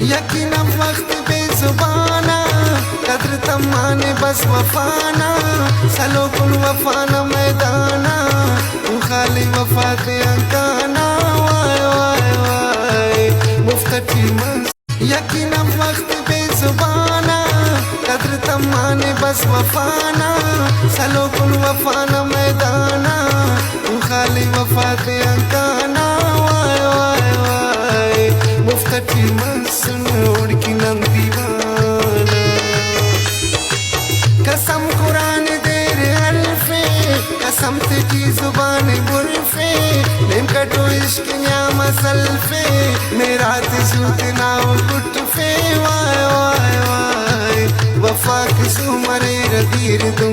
یقینا وقت بے زبانا قدر تمانے بس وفانا سلو کل وفانا میدانا تو خالی وفات انکانا وائے وائے وائے مفتٹی منس یقینا وقت بے زبانا قدر تمانے بس وفانا سلو کل وفانا میدانا تو خالی وفات انکانا وائے وائے وائے مفتٹی منس نوڑ کی نم دیوانا قسم قرآن دیر حلفے قسم تجی زبان برفے نیم کٹو عشق نیام سلفے میرا تجھوت ناو گٹفے وائے وائے وائے وفا کسو مرے ردیر دو